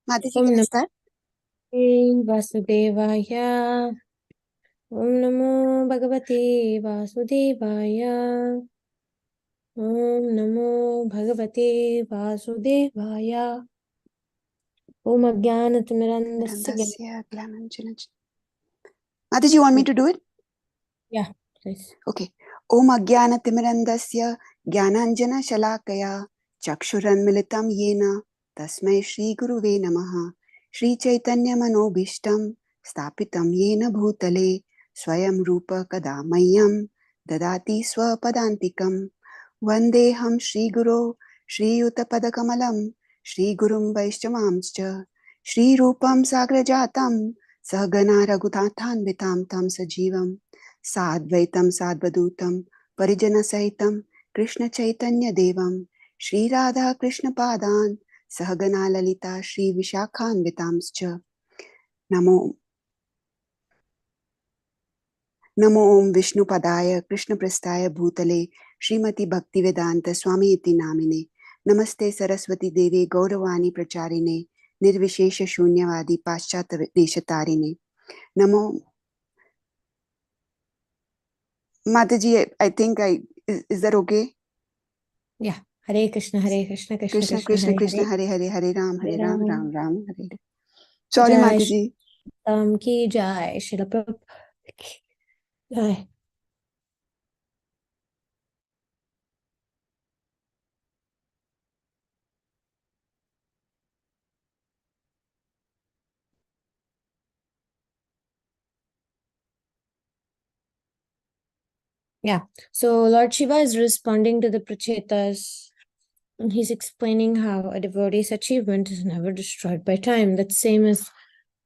Mataji, Om can I Namo start? Vasudevaya. Om Namo Bhagavate Vasudevaya. Om Namo Bhagavate Vasudevaya. Om Ajnanatirmirandasya. Mirandasya Gyananjana. Mataji, you want me to do it? Yeah, please. Okay. Om Ajnanatirmirandasya Gyananjana Shalakaya Chakshuranmilitam Yena Tasmai Shri Guruve Namaha Shri Chaitanya Manobishtam Stapitam Yena Bhutale Swayam Rupa Kadamayam Dadati Swapadantikam Vandeham Shri Guru Shri Uttapadakamalam Shri Gurum Vaishchamamscha Shri Rupam Sagrajatam Sahagana Raghutathanvitam Tam Sajivam Sadvaitam Sadvadutam Parijana Sahitam Krishna Chaitanya Devam Shri Radha Krishna Padan Sahagana Lalita Shri Vishakhan Vitamscha Namo Om Vishnu Padaya Krishna Prastaya Bhutale Srimati Bhaktivedanta Swami Iti Namine Namaste Saraswati Devi Gauravani Pracharine Nirvishesha Shunyavadi Paschata Deshatarine Namo Mataji, I think is that okay? Yeah. Hare Krishna, Krishna Krishna Krishna, Krishna Hare Krishna Hare. Hare Hare Ram Hare Hare Ram Ram. Ram Ram Hare Hare. Sorry, Jai Mataji. Shri Ki Jai. Srila Prabhupada ki Jai. Yeah. So Lord Shiva is responding to the Prachetas. And he's explaining how a devotee's achievement is never destroyed by time. That's same as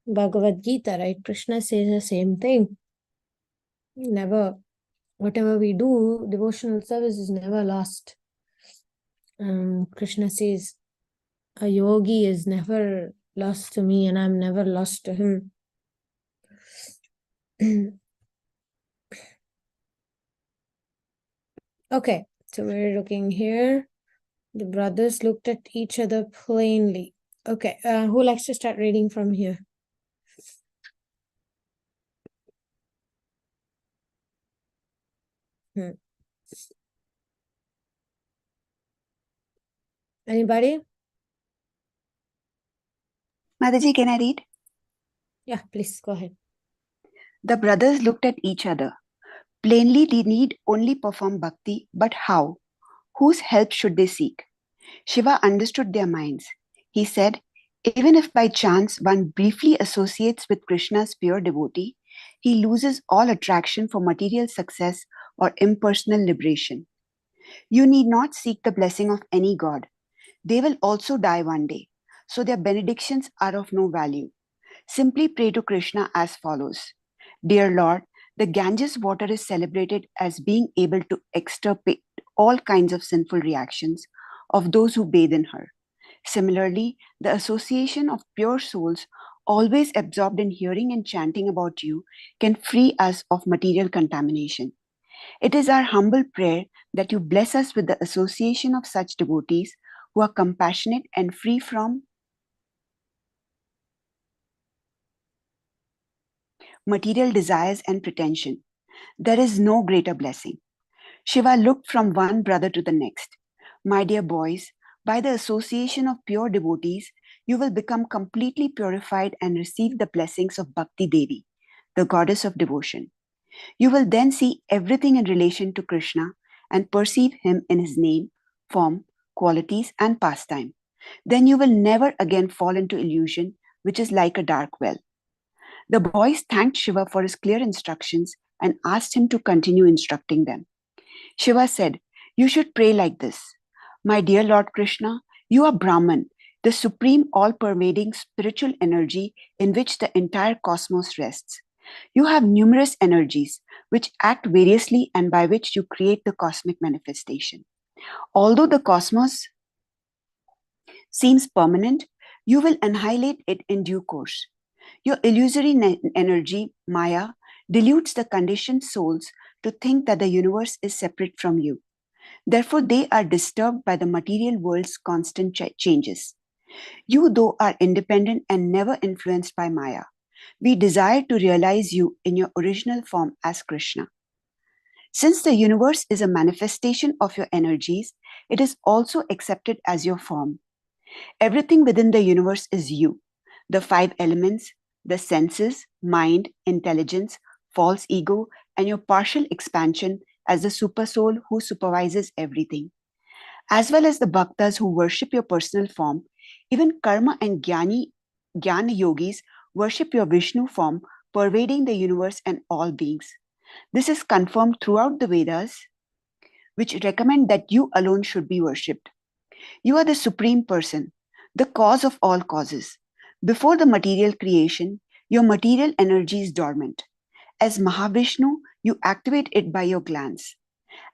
Bhagavad Gita, right? Krishna says the same thing. Never, whatever we do, devotional service is never lost. Krishna says, a yogi is never lost to me and I'm never lost to him. Okay, so we're looking here. The brothers looked at each other plainly. Okay, who likes to start reading from here? Anybody? Mataji, can I read? Yeah, please go ahead. The brothers looked at each other. Plainly, they need only perform bhakti, but how? Whose help should they seek? Shiva understood their minds. He said, even if by chance one briefly associates with Krishna's pure devotee, he loses all attraction for material success or impersonal liberation. You need not seek the blessing of any god. They will also die one day, so their benedictions are of no value. Simply pray to Krishna as follows. Dear Lord, the Ganges water is celebrated as being able to extirpate all kinds of sinful reactions of those who bathe in her. Similarly, the association of pure souls, always absorbed in hearing and chanting about you, can free us of material contamination. It is our humble prayer that you bless us with the association of such devotees who are compassionate and free from material desires and pretension. There is no greater blessing. Shiva looked from one brother to the next. My dear boys, by the association of pure devotees, you will become completely purified and receive the blessings of Bhakti Devi, the goddess of devotion. You will then see everything in relation to Krishna and perceive him in his name, form, qualities, and pastime. Then you will never again fall into illusion, which is like a dark well. The boys thanked Shiva for his clear instructions and asked him to continue instructing them. Shiva said, you should pray like this. My dear Lord Krishna, you are Brahman, the supreme all-pervading spiritual energy in which the entire cosmos rests. You have numerous energies which act variously and by which you create the cosmic manifestation. Although the cosmos seems permanent, you will annihilate it in due course. Your illusory energy, Maya, deludes the conditioned souls to think that the universe is separate from you. Therefore, they are disturbed by the material world's constant changes. You, though, are independent and never influenced by Maya. We desire to realize you in your original form as Krishna. Since the universe is a manifestation of your energies, it is also accepted as your form. Everything within the universe is you. The five elements, the senses, mind, intelligence, false ego, and your partial expansion as the supersoul who supervises everything. As well as the bhaktas who worship your personal form, even karma and jnana yogis worship your Vishnu form, pervading the universe and all beings. This is confirmed throughout the Vedas, which recommend that you alone should be worshipped. You are the supreme person, the cause of all causes. Before the material creation, your material energy is dormant. As Mahavishnu, you activate it by your glands.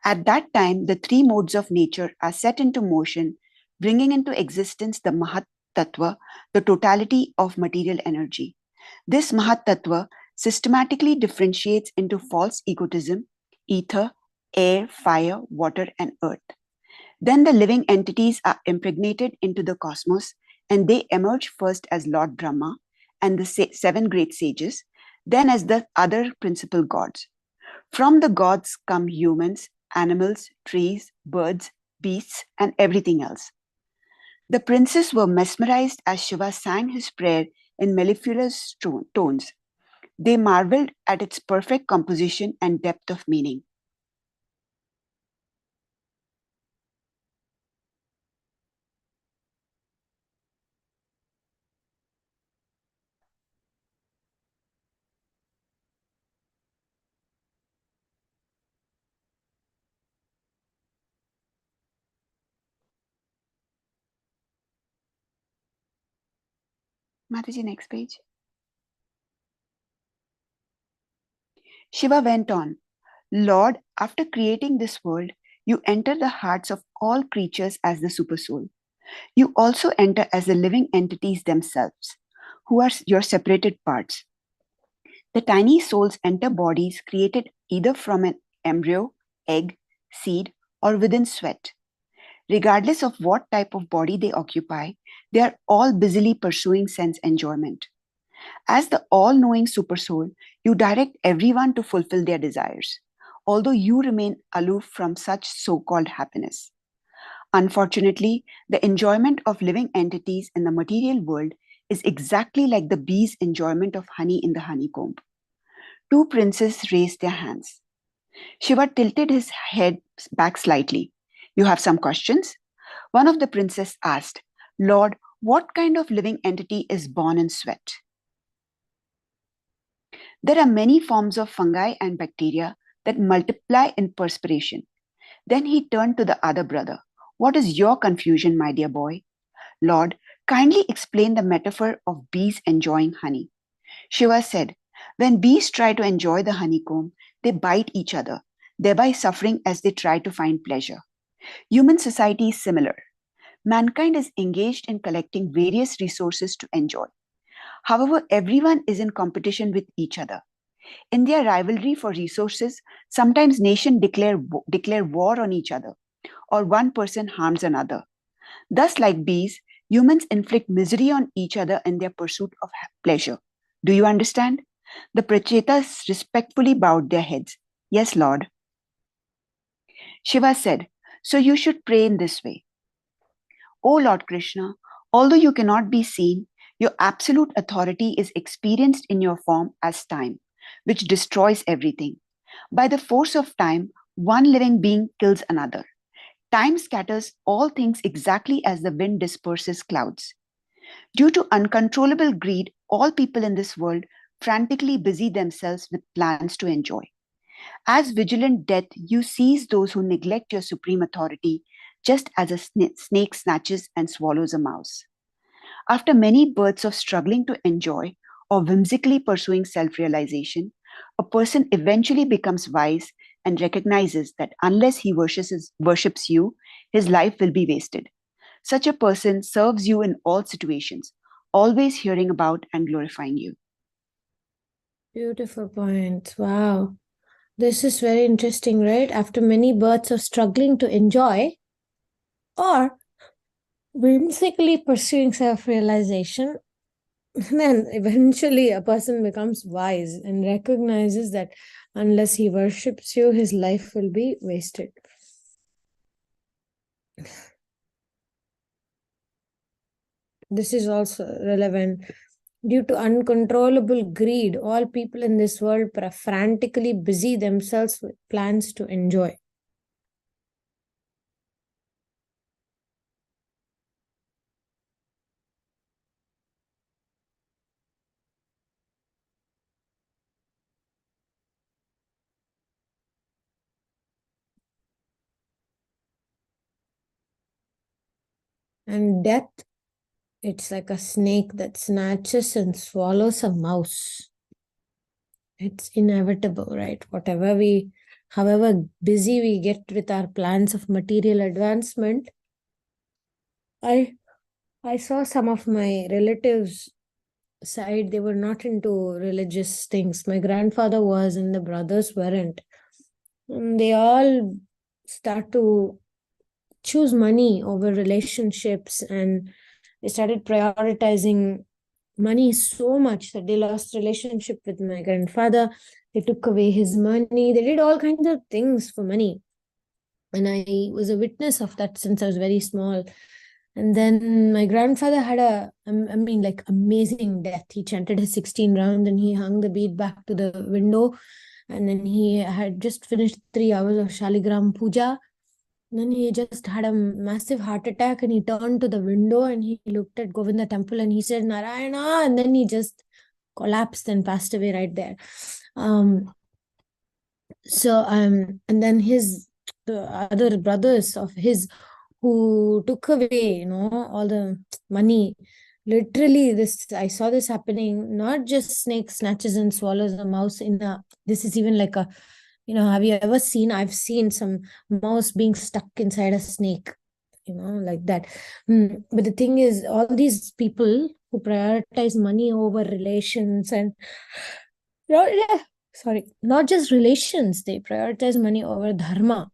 At that time, the three modes of nature are set into motion, bringing into existence the Mahat Tattva, the totality of material energy. This Mahat Tattva systematically differentiates into false egotism, ether, air, fire, water, and earth. Then the living entities are impregnated into the cosmos, and they emerge first as Lord Brahma and the seven great sages, then as the other principal gods. From the gods come humans, animals, trees, birds, beasts, and everything else. The princes were mesmerized as Shiva sang his prayer in mellifluous tones. They marveled at its perfect composition and depth of meaning. Mataji, next page. Shiva went on, Lord, after creating this world, you enter the hearts of all creatures as the supersoul. You also enter as the living entities themselves, who are your separated parts. The tiny souls enter bodies created either from an embryo, egg, seed, or within sweat. Regardless of what type of body they occupy, they are all busily pursuing sense enjoyment. As the all knowing supersoul, you direct everyone to fulfill their desires, although you remain aloof from such so called happiness. Unfortunately, the enjoyment of living entities in the material world is exactly like the bee's enjoyment of honey in the honeycomb. Two princes raised their hands. Shiva tilted his head back slightly. You have some questions? One of the princes asked, Lord, what kind of living entity is born in sweat? There are many forms of fungi and bacteria that multiply in perspiration. Then he turned to the other brother. What is your confusion, my dear boy? Lord, kindly explain the metaphor of bees enjoying honey. Shiva said, when bees try to enjoy the honeycomb, they bite each other, thereby suffering as they try to find pleasure. Human society is similar. Mankind is engaged in collecting various resources to enjoy. However, everyone is in competition with each other. In their rivalry for resources, sometimes nations declare war on each other, or one person harms another. Thus, like bees, humans inflict misery on each other in their pursuit of pleasure. Do you understand? The Prachetas respectfully bowed their heads. Yes, Lord. Shiva said, so you should pray in this way. O Lord Krishna, although you cannot be seen, your absolute authority is experienced in your form as time, which destroys everything. By the force of time, one living being kills another. Time scatters all things exactly as the wind disperses clouds. Due to uncontrollable greed, all people in this world frantically busy themselves with plans to enjoy. As vigilant death, you seize those who neglect your supreme authority, just as a snake snatches and swallows a mouse. After many births of struggling to enjoy or whimsically pursuing self realization, a person eventually becomes wise and recognizes that unless he worships you, his life will be wasted. Such a person serves you in all situations, always hearing about and glorifying you. Beautiful point. Wow. This is very interesting, right? After many births of struggling to enjoy or whimsically pursuing self-realization, then eventually a person becomes wise and recognizes that unless he worships you, his life will be wasted. This is also relevant. Due to uncontrollable greed, all people in this world frantically busy themselves with plans to enjoy. And death, it's like a snake that snatches and swallows a mouse. It's inevitable, right? However busy we get with our plans of material advancement, I saw some of my relatives side, they were not into religious things. My grandfather was, and the brothers weren't. They all start to choose money over relationships, and they started prioritizing money so much that they lost relationship with my grandfather. They took away his money. They did all kinds of things for money. And I was a witness of that since I was very small. And then my grandfather had like amazing death. He chanted his 16 rounds and he hung the bead back to the window. And then he had just finished 3 hours of Shaligram Puja. Then he just had a massive heart attack and he turned to the window and he looked at Govinda temple and he said, Narayana. And then he just collapsed and passed away right there. And then the other brothers of his who took away, all the money. Literally, I saw this happening. Not just snake snatches and swallows a mouse this is even like have you ever seen? I've seen some mouse being stuck inside a snake, like that. But the thing is, all these people who prioritize money over relations and not just relations, they prioritize money over dharma.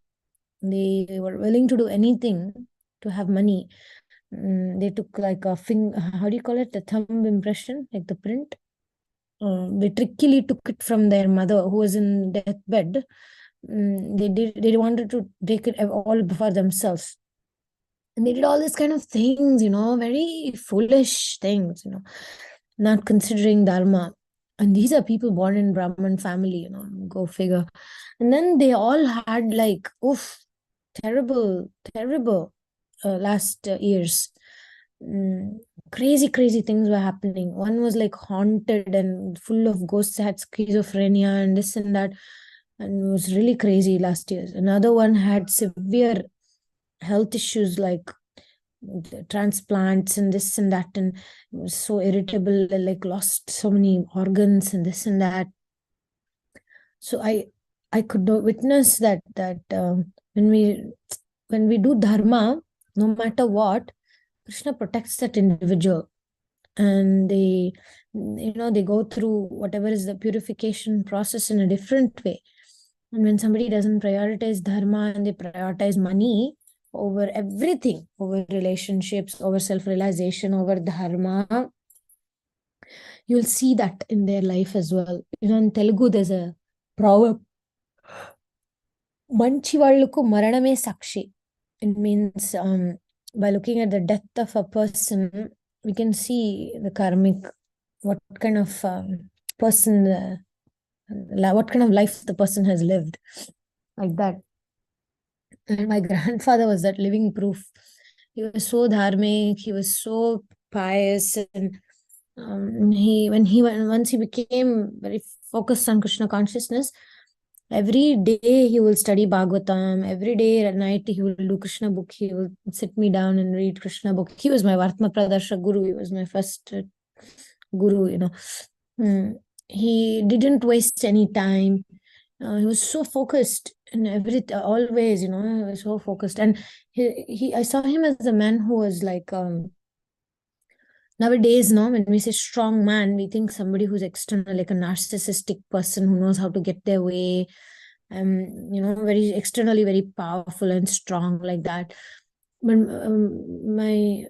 They were willing to do anything to have money. They took like how do you call it? The thumb impression, like the print. They trickily took it from their mother who was in deathbed. They wanted to take it all for themselves. And they did all these kind of things, very foolish things, not considering dharma. And these are people born in Brahmin family, go figure. And then they all had like, terrible last years. Crazy things were happening. One was like haunted and full of ghosts, had schizophrenia and this and that, and it was really crazy last year. Another one had severe health issues like transplants and this and that, and it was so irritable, like lost so many organs and this and that. So I could witness that when we do dharma, no matter what, Krishna protects that individual, and they go through whatever is the purification process in a different way. And when somebody doesn't prioritize dharma and they prioritize money over everything, over relationships, over self-realization, over dharma, you'll see that in their life as well. In Telugu, there's a proverb, Manchi valluku maraname sakshi. It means by looking at the death of a person, we can see the karmic, what kind of person, what kind of life the person has lived, like that. And my grandfather was that living proof. He was so dharmic, he was so pious, and once he became very focused on Krishna consciousness, every day he will study Bhagavatam. Every day at night he will do Krishna book. He will sit me down and read Krishna book. He was my Vartma Pradarshak Guru. He was my first guru, He didn't waste any time. He was so focused in always, he was so focused. And I saw him as a man who was like, nowadays, when we say strong man, we think somebody who's external, like a narcissistic person who knows how to get their way, very externally very powerful and strong, like that. But my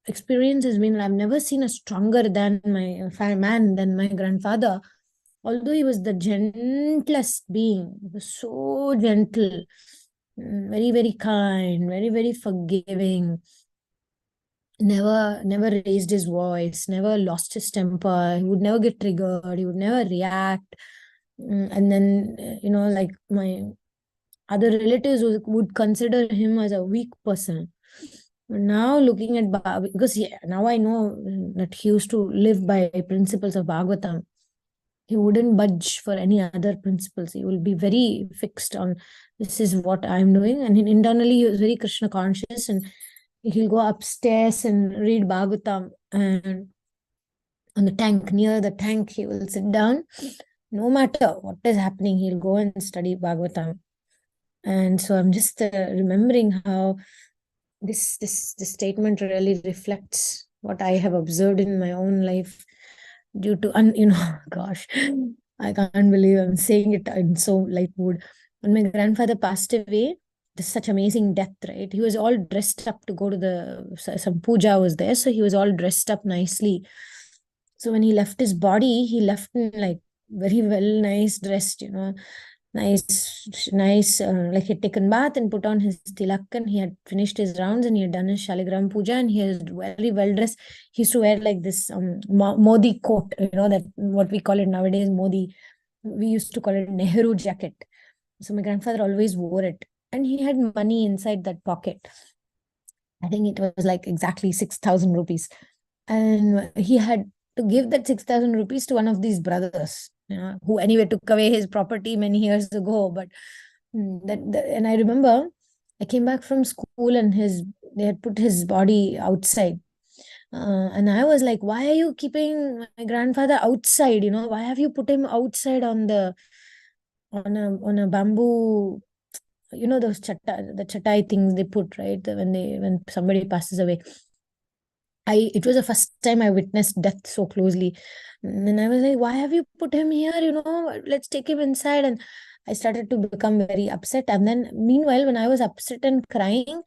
experience has been, I've never seen a stronger than man than my grandfather. Although he was the gentlest being, he was so gentle, very, very kind, very, very forgiving. Never raised his voice, never lost his temper. He would never get triggered. He would never react. And then, like my other relatives would consider him as a weak person. Now looking at because now I know that he used to live by principles of Bhagavatam. He wouldn't budge for any other principles. He will be very fixed on this is what I'm doing. And internally he was very Krishna conscious, and he'll go upstairs and read Bhagavatam, and on the tank, near the tank, he will sit down. No matter what is happening, he'll go and study Bhagavatam. And so I'm just remembering how this statement really reflects what I have observed in my own life due to, gosh, I can't believe I'm saying it in so light mood. When my grandfather passed away, this such amazing death, right? He was all dressed up to go to some puja was there. So he was all dressed up nicely. So when he left his body, he left in like very well, nice dressed, nice, like he had taken bath and put on his tilak, and he had finished his rounds and he had done his Shaligram puja, and he was very well dressed. He used to wear like this Modi coat, that what we call it nowadays, Modi. We used to call it Nehru jacket. So my grandfather always wore it, and he had money inside that pocket. I think it was like exactly 6,000 rupees. And he had to give that 6,000 rupees to one of these brothers, who anyway took away his property many years ago. But and I remember I came back from school, and they had put his body outside. And I was like, why are you keeping my grandfather outside? Why have you put him outside on a bamboo, those the chatai things they put, right? When somebody passes away. It was the first time I witnessed death so closely. And I was like, why have you put him here? Let's take him inside. And I started to become very upset. And then meanwhile, when I was upset and crying,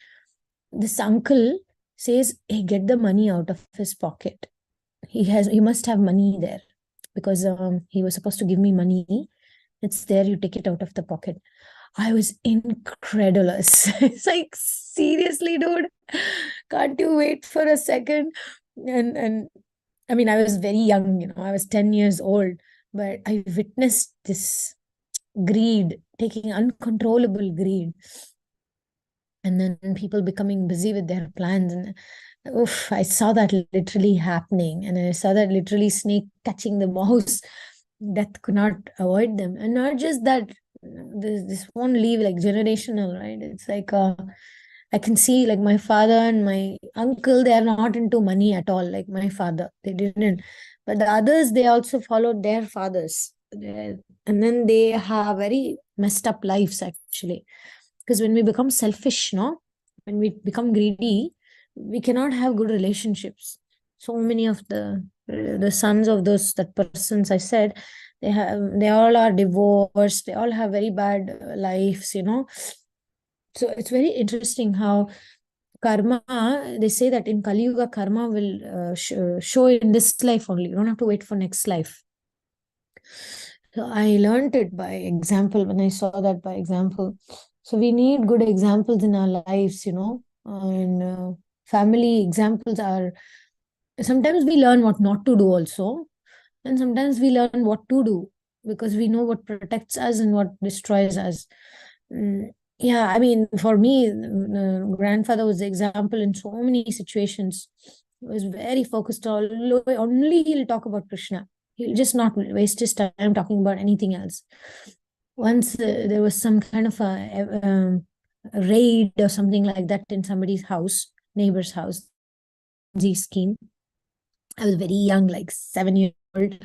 this uncle says, hey, get the money out of his pocket. He must have money there, because he was supposed to give me money. It's there, you take it out of the pocket. I was incredulous. It's like, seriously, dude, can't you wait for a second? And I mean, I was very young, I was 10 years old, but I witnessed this greed, taking uncontrollable greed. And then people becoming busy with their plans. And I saw that literally happening. And I saw that literally snake catching the mouse. Death could not avoid them. And not just that, this won't leave, like generational, right? It's like I can see like my father and my uncle, they are not into money at all, like my father, they didn't. But the others, they also followed their fathers. And then they have very messed up lives, actually. Because when we become selfish, when we become greedy, we cannot have good relationships. So many of the sons of that persons I said, they all are divorced, they all have very bad lives. So it's very interesting how karma, they say that in Kali Yuga, karma will show in this life only. You don't have to wait for next life. So I learned it by example, when I saw that by example. So we need good examples in our lives, and family examples are, sometimes we learn what not to do also, and sometimes we learn what to do, because we know what protects us and what destroys us. Yeah, I mean, for me, grandfather was the example in so many situations. He was very focused on, only he'll talk about Krishna. He'll just not waste his time talking about anything else. Once there was some kind of a raid or something like that in somebody's house, neighbor's house, Z scheme. I was very young, like 7 years old.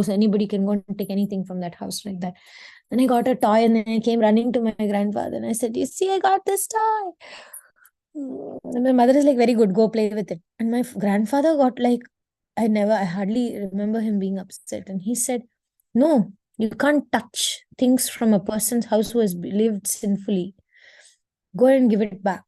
So anybody can go and take anything from that house like that. Then I got a toy, and then I came running to my grandfather and I said, you see, I got this toy. And my mother is like, very good, go play with it. And my grandfather got like, I hardly remember him being upset. And he said, no, you can't touch things from a person's house who has lived sinfully. go and give it back.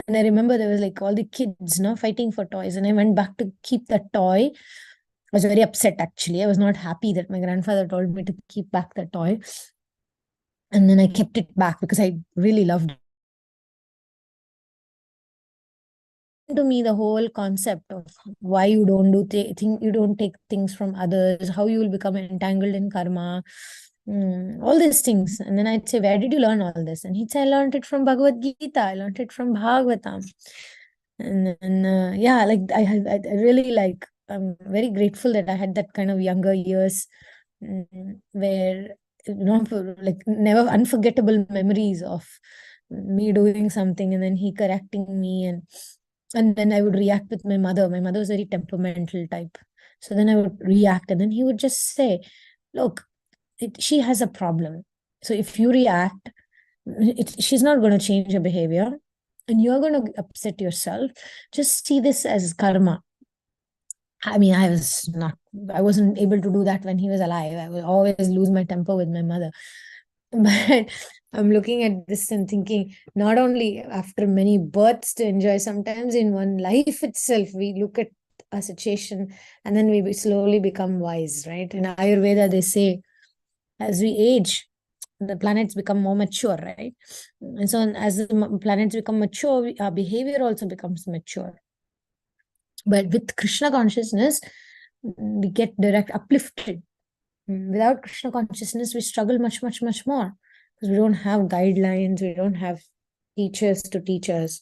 And I remember there was like all the kids, fighting for toys. And I went back to keep that toy. I was very upset, actually. I was not happy that my grandfather told me to keep back the toy. And then I kept it back because I really loved it. To me, the whole concept of why you don't you don't take things from others, how you will become entangled in karma, all these things. And then I'd say, where did you learn all this? And he'd say, I learned it from Bhagavad Gita, I learned it from Bhagavatam. And then yeah, like I really like, I'm very grateful that I had that kind of younger years, where like never unforgettable memories of me doing something and then he correcting me, and then I would react with my mother. My mother was very temperamental type. So then I would react, and then he would just say, look, she has a problem. So if you react, she's not going to change her behavior and you're going to upset yourself. Just see this as karma. I mean, I wasn't able to do that when he was alive. I would always lose my temper with my mother. But I'm looking at this and thinking, not only after many births to enjoy, sometimes in one life itself, we look at a situation and then we slowly become wise, right? In Ayurveda, they say, as we age, the planets become more mature, right? And so as the planets become mature, our behavior also becomes mature. But with Krishna consciousness, we get direct uplifted. Without Krishna consciousness, we struggle much, much, much more because we don't have guidelines, we don't have teachers to teach us.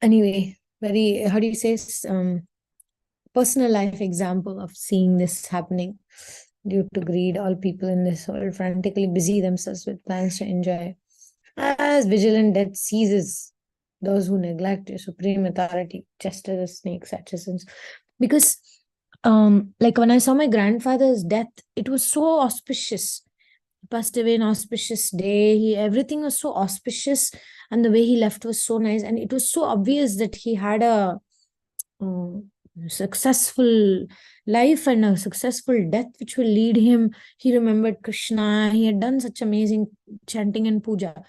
Anyway, very, how do you say, personal life example of seeing this happening. Due to greed, all people in this world frantically busy themselves with plans to enjoy. As vigilant death seizes those who neglect your supreme authority, just as a snake such. Because like when I saw my grandfather's death, it was so auspicious. He passed away an auspicious day. Everything was so auspicious, and the way he left was so nice. And it was so obvious that he had a successful life and a successful death, which will lead him. He remembered Krishna. He had done such amazing chanting and puja.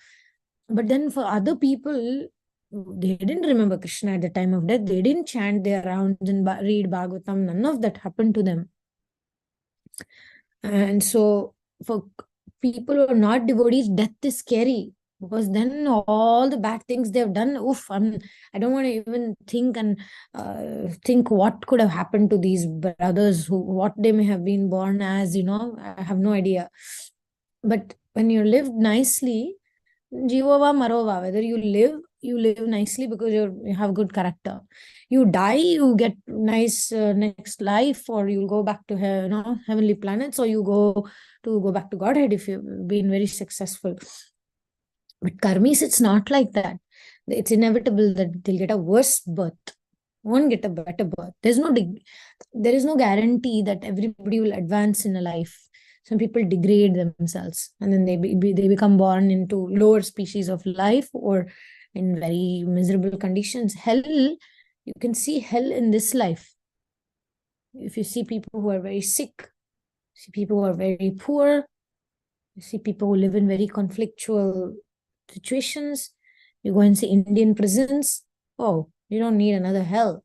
But then for other people, they didn't remember Krishna at the time of death. They didn't chant their rounds and read Bhagavatam. None of that happened to them. And so for people who are not devotees, death is scary, because then all the bad things they've done, I don't want to even think and think what could have happened to these brothers, what they may have been born as, I have no idea. But when you live nicely, Jivova Marova, whether you live nicely because you have good character. You die, you get nice next life, or you'll go back to heavenly planets, or you go back to Godhead if you've been very successful. But karmis, it's not like that. It's inevitable that they'll get a worse birth, won't get a better birth. There is no guarantee that everybody will advance in a life. Some people degrade themselves and then they become born into lower species of life or in very miserable conditions. Hell, you can see hell in this life. If you see people who are very sick, see people who are very poor, you see people who live in very conflictual situations, you go and see Indian prisons, oh, you don't need another hell.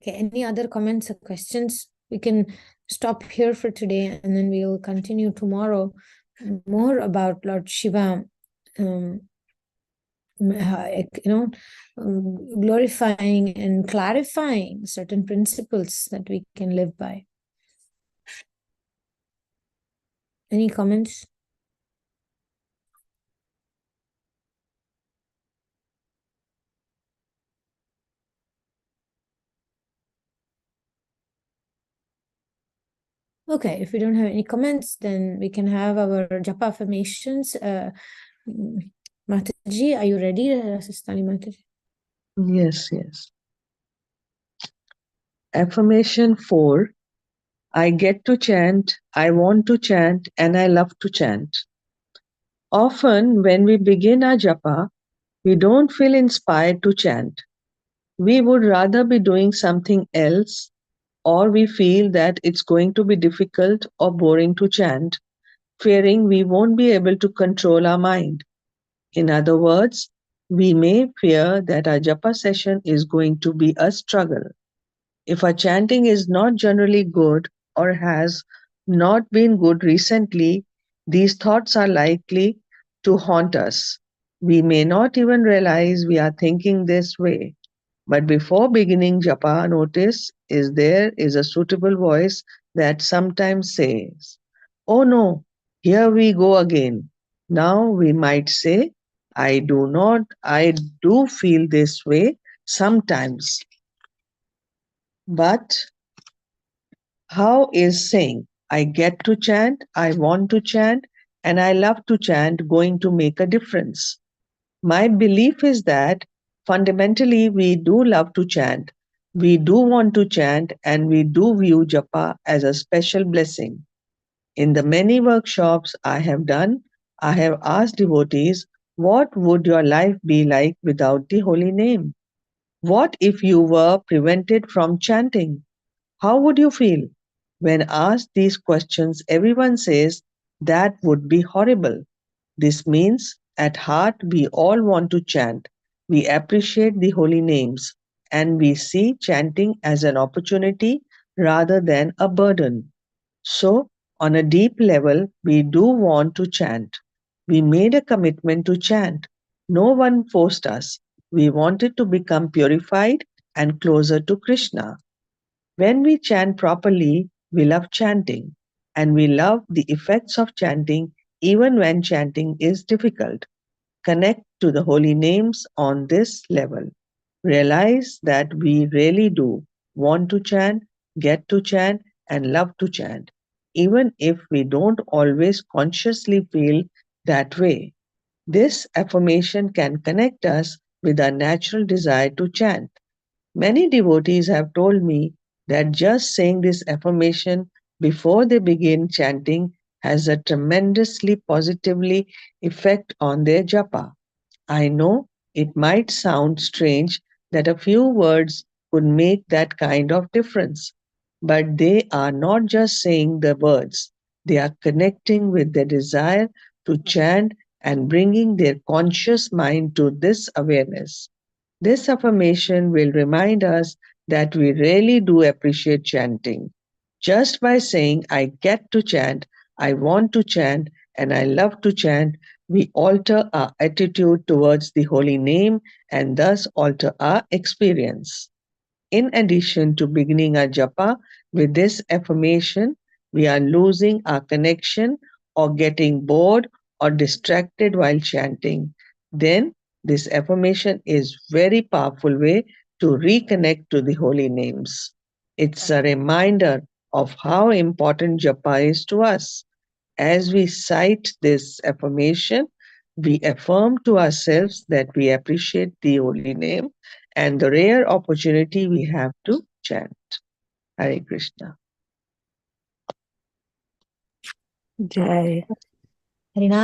Okay, any other comments or questions? We can stop here for today and then we'll continue tomorrow more about Lord Shiva, glorifying and clarifying certain principles that we can live by. Any comments? Okay, if we don't have any comments, then we can have our japa affirmations. Mataji, are you ready, Sistani Mataji? Yes. Affirmation 4. I get to chant, I want to chant, and I love to chant. Often, when we begin our japa, we don't feel inspired to chant. We would rather be doing something else, or we feel that it's going to be difficult or boring to chant fearing we won't be able to control our mind. In other words, we may fear that our japa session is going to be a struggle. If our chanting is not generally good or has not been good recently, these thoughts are likely to haunt us. We may not even realize we are thinking this way. But before beginning japa, notice is there is a suitable voice that sometimes says, "Oh no, here we go again." Now we might say, I do feel this way sometimes. But how is saying, I get to chant, I want to chant, and I love to chant going to make a difference? My belief is that fundamentally we do love to chant, we do want to chant, and we do view japa as a special blessing. In the many workshops I have done, I have asked devotees, what would your life be like without the holy name? What if you were prevented from chanting? How would you feel? When asked these questions, everyone says that would be horrible. This means at heart we all want to chant. We appreciate the holy names and we see chanting as an opportunity rather than a burden. So, on a deep level, we do want to chant. We made a commitment to chant. No one forced us. We wanted to become purified and closer to Krishna. When we chant properly, we love chanting, and we love the effects of chanting even when chanting is difficult. Connect to the holy names on this level. Realize that we really do want to chant, get to chant, and love to chant, even if we don't always consciously feel that way. This affirmation can connect us with our natural desire to chant. Many devotees have told me that just saying this affirmation before they begin chanting has a tremendously positively effect on their japa. I know it might sound strange that a few words could make that kind of difference, but they are not just saying the words, they are connecting with their desire to chant and bringing their conscious mind to this awareness. This affirmation will remind us that we really do appreciate chanting. Just by saying, I get to chant, I want to chant, and I love to chant, we alter our attitude towards the holy name and thus alter our experience. In addition to beginning our japa with this affirmation, we are losing our connection or getting bored or distracted while chanting. Then this affirmation is very powerful way to reconnect to the holy names. It's a reminder of how important japa is to us. As we cite this affirmation, we affirm to ourselves that we appreciate the holy name and the rare opportunity we have to chant. Hare Krishna. Jai. Harinam